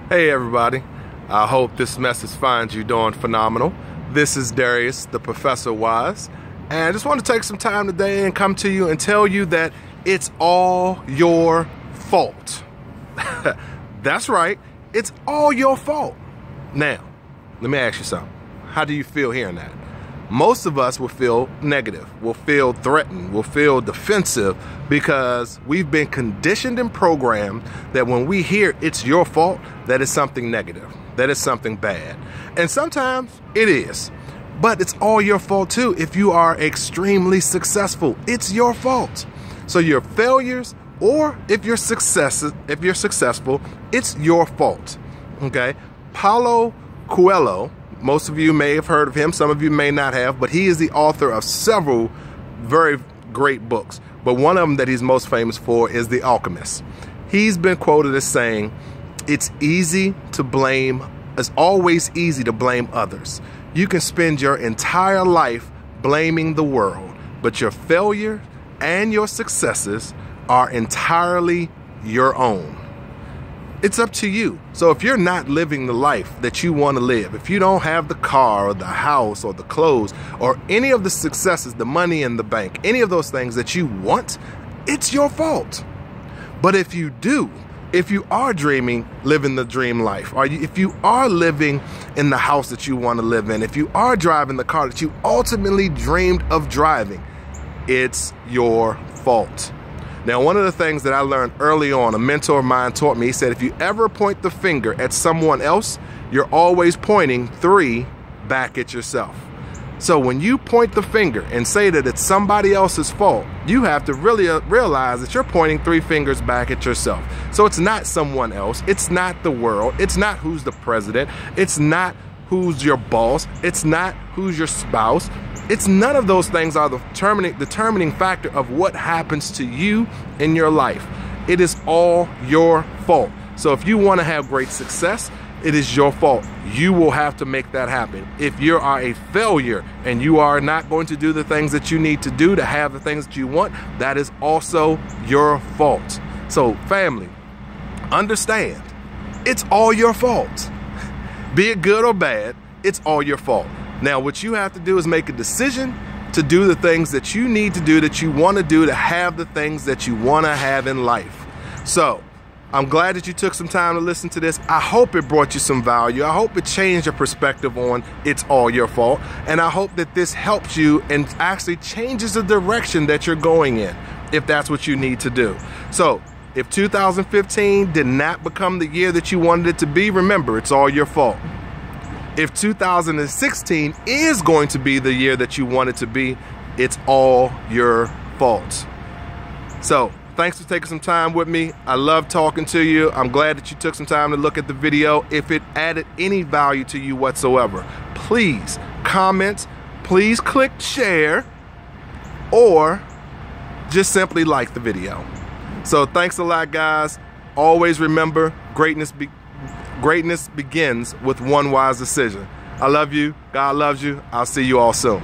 Hey everybody, I hope this message finds you doing phenomenal. This is Darius, the Professor Wise, and I just want to take some time today and come to you and tell you that it's all your fault. That's right, it's all your fault. Now, let me ask you something. How do you feel hearing that? Most of us will feel negative, will feel threatened, will feel defensive because we've been conditioned and programmed that when we hear it's your fault, that is something negative, that is something bad. And sometimes it is, but it's all your fault too. If you are extremely successful, it's your fault. So your failures, or if you're successful, it's your fault. Okay? Paulo Coelho, most of you may have heard of him, some of you may not have, but he is the author of several very great books. But one of them that he's most famous for is The Alchemist. He's been quoted as saying, it's always easy to blame others. You can spend your entire life blaming the world, but your failure and your successes are entirely your own. It's up to you. So if you're not living the life that you want to live, if you don't have the car or the house or the clothes or any of the successes, the money in the bank, any of those things that you want, it's your fault. But if you do, if you are dreaming, living the dream life, or if you are living in the house that you want to live in, if you are driving the car that you ultimately dreamed of driving, it's your fault. Now, one of the things that I learned early on, a mentor of mine taught me, he said, if you ever point the finger at someone else, you're always pointing 3 back at yourself. So when you point the finger and say that it's somebody else's fault, you have to really realize that you're pointing 3 fingers back at yourself. So it's not someone else. It's not the world. It's not who's the president. It's not who's your boss. It's not who's your spouse. It's none of those things are the determining factor of what happens to you in your life. It is all your fault. So if you want to have great success, it is your fault. You will have to make that happen. If you are a failure and you are not going to do the things that you need to do to have the things that you want, that is also your fault. So family, understand, it's all your fault. Be it good or bad, it's all your fault. Now, what you have to do is make a decision to do the things that you need to do, that you want to do, to have the things that you want to have in life. So, I'm glad that you took some time to listen to this. I hope it brought you some value. I hope it changed your perspective on it's all your fault. And I hope that this helps you and actually changes the direction that you're going in, if that's what you need to do. So, if 2015 did not become the year that you wanted it to be, remember, it's all your fault. If 2016 is going to be the year that you want it to be, it's all your fault. So, thanks for taking some time with me. I love talking to you. I'm glad that you took some time to look at the video. If it added any value to you whatsoever, please comment, please click share, or just simply like the video. So, thanks a lot, guys. Always remember, greatness begins with one wise decision. I love you. God loves you. I'll see you all soon.